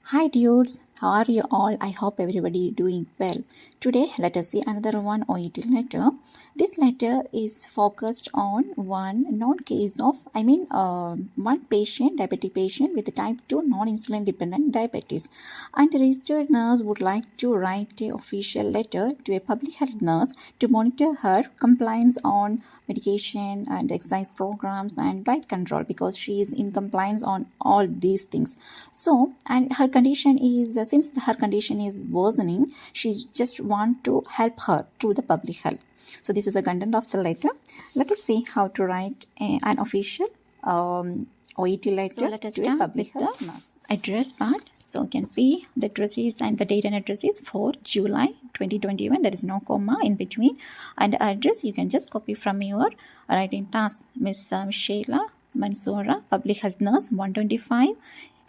Hi dudes, how are you all? I hope everybody doing well. Today let us see another one Oet letter. This letter is focused on one one patient, diabetic patient with type 2 non-insulin dependent diabetes. And the registered nurse would like to write an official letter to a public health nurse to monitor her compliance on medication and exercise programs and diet control because she is in compliance on all these things. So, and her condition is, since her condition is worsening, she just want to help her through the public health. So this is the content of the letter. Let us see how to write an official Oet letter to a public health nurse. Address part. So you can see the address is, and the date and address is 4 July 2021. There is no comma in between. And the address you can just copy from your writing task. Miss Sheila Mansoura, Public Health Nurse, 125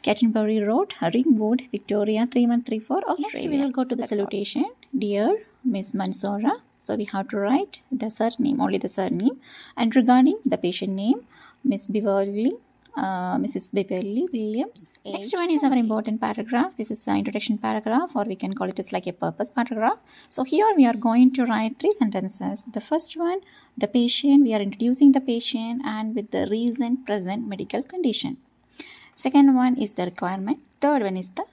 Canterbury Road, Ringwood, Victoria, 3134, Australia. Next, we will go to the salutation. Dear Miss Mansoura. So we have to write the surname, only the surname. And regarding the patient name, Miss Mrs. Beverley Williams. Next one is our important paragraph. This is the introduction paragraph, or we can call it as like a purpose paragraph. So here we are going to write 3 sentences. The first one, the patient, we are introducing the patient and with the recent present medical condition. Second one is the requirement. Third one is the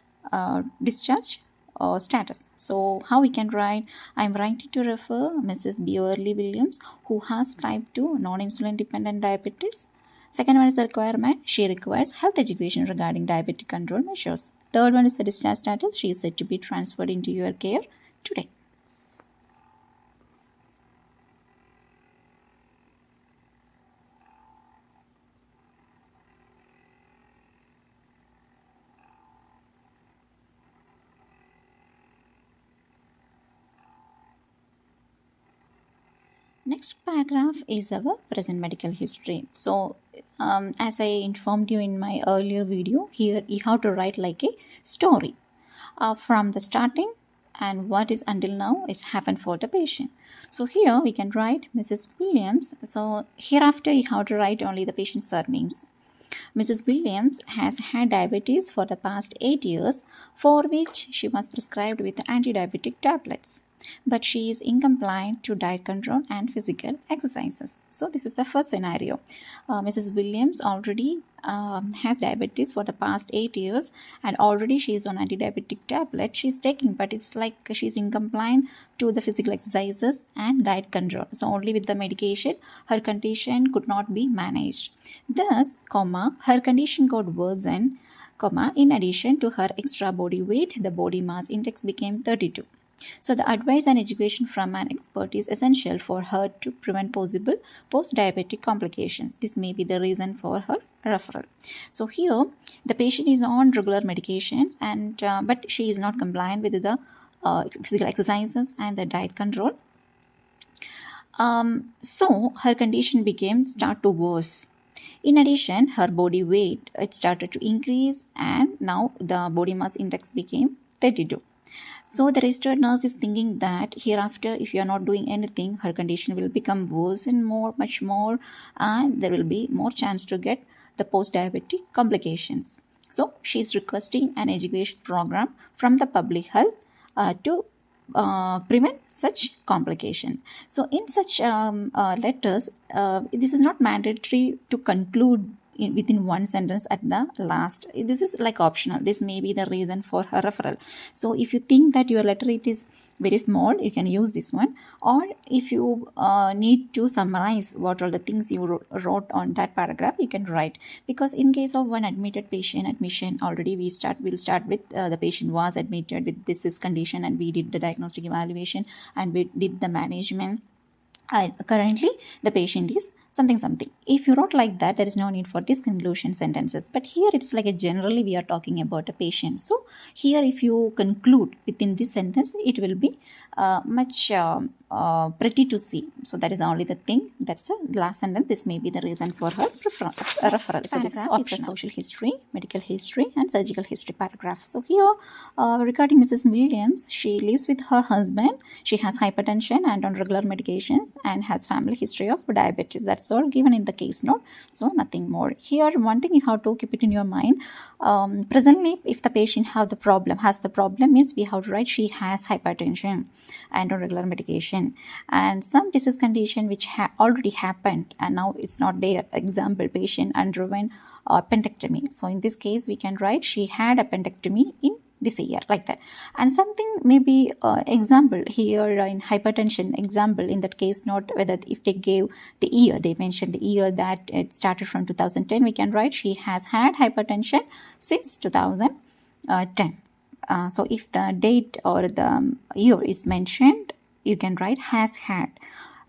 discharge or status. So how we can write, I am writing to refer Mrs. Beverley Williams who has type 2 non-insulin dependent diabetes. Second one is the requirement. She requires health education regarding diabetic control measures. Third one is the discharge status. She is said to be transferred into your care today. Next paragraph is our present medical history. So, as I informed you in my earlier video, here you have to write like a story from the starting and what is until now it's happened for the patient. So here we can write Mrs. Williams. So hereafter you have to write only the patient's surnames. Mrs. Williams has had diabetes for the past 8 years, for which she was prescribed with anti-diabetic tablets. But she is incompliant to diet control and physical exercises. So this is the first scenario. Mrs. Williams already has diabetes for the past 8 years, and already she is on anti-diabetic tablet she is taking, but it's like she is incompliant to the physical exercises and diet control. So only with the medication her condition could not be managed. Thus, her condition got worsened, in addition to her extra body weight, the body mass index became 32. So the advice and education from an expert is essential for her to prevent possible post-diabetic complications. This may be the reason for her referral. So here the patient is on regular medications, and but she is not compliant with the physical exercises and the diet control. So her condition start to worse. In addition, her body weight started to increase, and now the body mass index became 32. So the registered nurse is thinking that hereafter, if you are not doing anything, her condition will become worse and much more, and there will be more chance to get the post-diabetic complications. So she is requesting an education program from the public health to prevent such complications. So in such letters, this is not mandatory to conclude within one sentence at the last. This is like optional. This may be the reason for her referral. So if you think that your letter it is very small, you can use this one. Or if you need to summarize what all the things you wrote on that paragraph, you can write. Because in case of one admitted patient admission, already we'll start with the patient was admitted with this condition, and we did the diagnostic evaluation and we did the management. Currently the patient is something. If you wrote like that, there is no need for these conclusion sentences. But here it's like generally we are talking about a patient. So here if you conclude within this sentence, it will be much pretty to see. So that is only the thing. That's the last sentence. This may be the reason for her referral. So this is optional. Social history, medical history, and surgical history paragraph. So here regarding Mrs. Williams, she lives with her husband. She has hypertension and on regular medications and has family history of diabetes. That's that's all given in the case note, so nothing more. Here one thing you have to keep it in your mind, presently if the patient has the problem is we have to write she has hypertension and on regular medication and some disease condition which already happened and now it's not there. Example, patient underwent appendectomy, so in this case we can write she had appendectomy in this year, like that. And something maybe example here in hypertension, example in that case not whether if they gave the year, they mentioned the year that it started from 2010, we can write she has had hypertension since 2010. So if the date or the year is mentioned, you can write has had.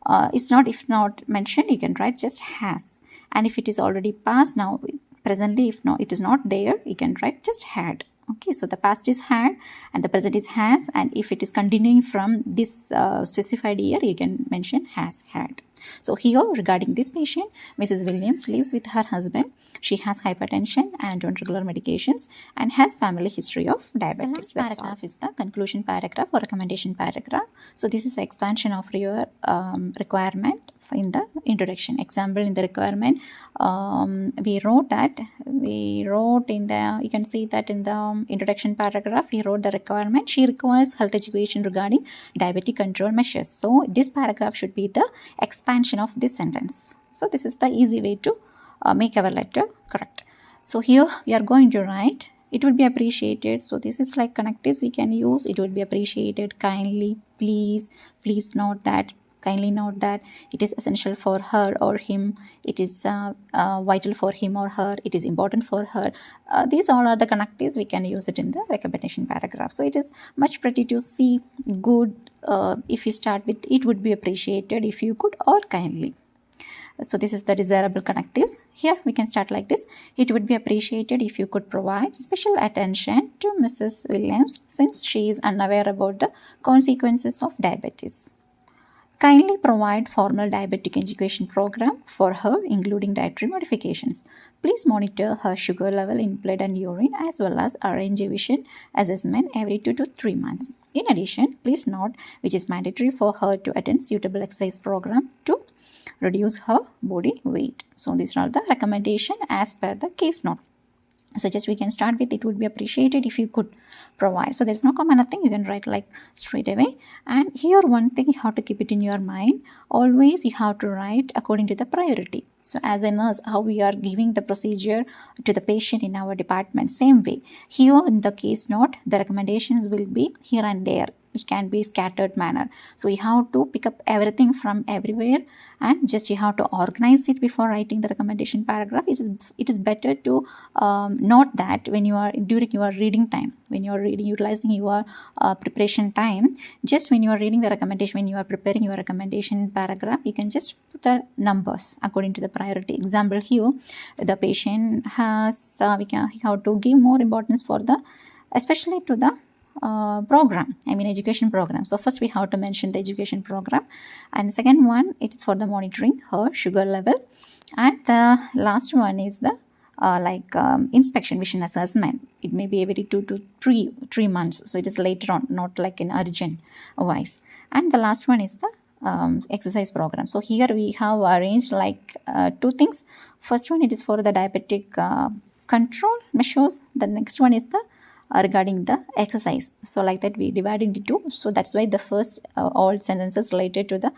If not mentioned, you can write just has. And if it is already past now, presently if no, it is not there, you can write just had. Okay, so the past is had and the present is has, and if it is continuing from this specified year, you can mention has had. So here regarding this patient, Mrs. Williams lives with her husband. She has hypertension and on regular medications and has family history of diabetes. The last paragraph is the conclusion paragraph or recommendation paragraph. So this is the expansion of your requirement in the introduction. Example, in the requirement, we wrote in the, you can see that in the introduction paragraph, we wrote the requirement. She requires health education regarding diabetic control measures. So this paragraph should be the expansion of this sentence. So this is the easy way to make our letter correct. So here we are going to write, it would be appreciated. So this is like connectives we can use. It would be appreciated, kindly, please note that, kindly note that, it is essential for her or him, it is vital for him or her, it is important for her. These all are the connectives, we can use it in the recommendation paragraph. So it is much pretty to see good if we start with it would be appreciated, if you could, or kindly. So this is the desirable connectives. Here we can start like this. It would be appreciated if you could provide special attention to Mrs. Williams since she is unaware about the consequences of diabetes. Kindly provide formal diabetic education program for her, including dietary modifications. Please monitor her sugar level in blood and urine as well as arrange a vision assessment every 2 to 3 months. In addition, please note which is mandatory for her to attend suitable exercise program to reduce her body weight. So these are the recommendation as per the case note. So just we can start with it would be appreciated if you could provide. So there's no comma, nothing, you can write like straight away. And here one thing you have to keep it in your mind, always you have to write according to the priority. So as a nurse, how we are giving the procedure to the patient in our department, same way. Here in the case note, the recommendations will be here and there. It can be scattered manner. So you have to pick up everything from everywhere and just you have to organize it before writing the recommendation paragraph. It is better to note that when you are during your reading time, when you are reading, utilizing your preparation time, just when you are reading the recommendation, when you are preparing your recommendation paragraph, you can just put the numbers according to the priority. Example, here the patient has we have to give more importance for the, especially to the program, education program. So first we have to mention the education program, and second one, it is for the monitoring her sugar level, and the last one is the inspection vision assessment. It may be every 2 to 3 months, so it is later on, not like in urgent wise. And the last one is the exercise program. So here we have arranged like 2 things. First one, it is for the diabetic control measures. The next one is the regarding the exercise. So like that we divide into 2. So that's why the first all sentences related to the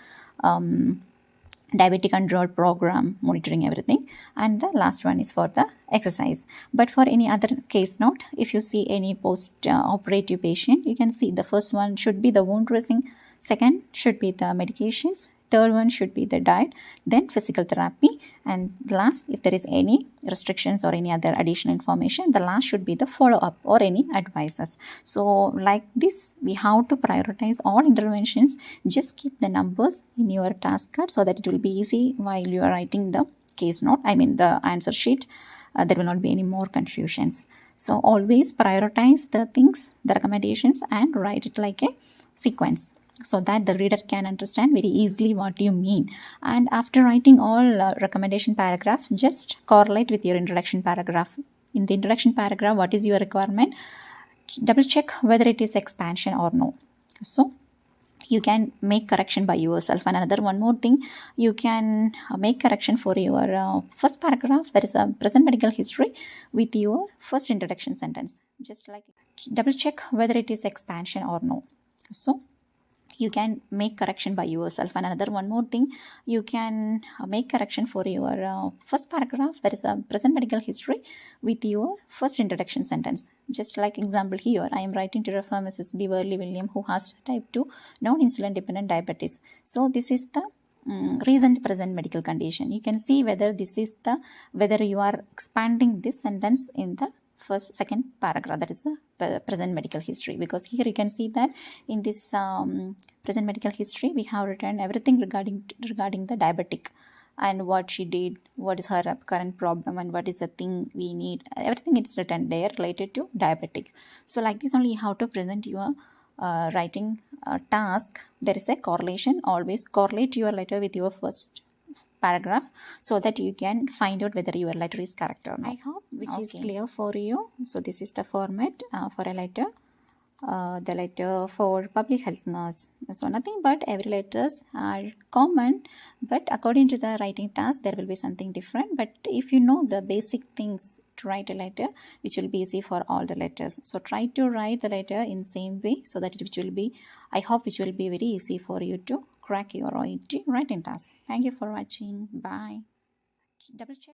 diabetic control program, monitoring everything, and the last one is for the exercise. But for any other case note, if you see any post operative patient, you can see the first one should be the wound dressing, second should be the medications, third one should be the diet, then physical therapy, and last, if there is any restrictions or any other additional information, the last should be the follow-up or any advices. So like this, we have to prioritize all interventions. Just keep the numbers in your task card so that it will be easy while you are writing the case note, the answer sheet. There will not be any more confusions. So always prioritize the things, the recommendations, and write it like a sequence, so that the reader can understand very easily what you mean. And after writing all recommendation paragraphs, just correlate with your introduction paragraph. In the introduction paragraph, what is your requirement? Double check whether it is expansion or no. So you can make correction by yourself. And another one more thing, you can make correction for your first paragraph, that is a present medical history, with your first introduction sentence. Just like double check whether it is expansion or no. So you can make correction by yourself. And another one more thing, you can make correction for your first paragraph, that is a present medical history, with your first introduction sentence. Just like example here, I am writing to refer Mrs. Beverley Williams, who has type 2 non-insulin dependent diabetes. So this is the recent present medical condition. You can see whether this is the, whether you are expanding this sentence in the second paragraph, that is the present medical history, because here you can see that in this present medical history we have written everything regarding the diabetic, and what she did, what is her current problem, and what is the thing we need. Everything is written there related to diabetic. So like this only you have to present your writing task. There is a correlation. Always correlate your letter with your first paragraph so that you can find out whether your letter is correct or not. I hope which is clear for you. So this is the format for a letter. The letter for public health nurse. So nothing but every letters are common, but according to the writing task there will be something different. But if you know the basic things to write a letter, which will be easy for all the letters. So try to write the letter in same way so that it will be, I hope which will be very easy for you to crack your Oet writing task. Thank you for watching. Bye. Double check.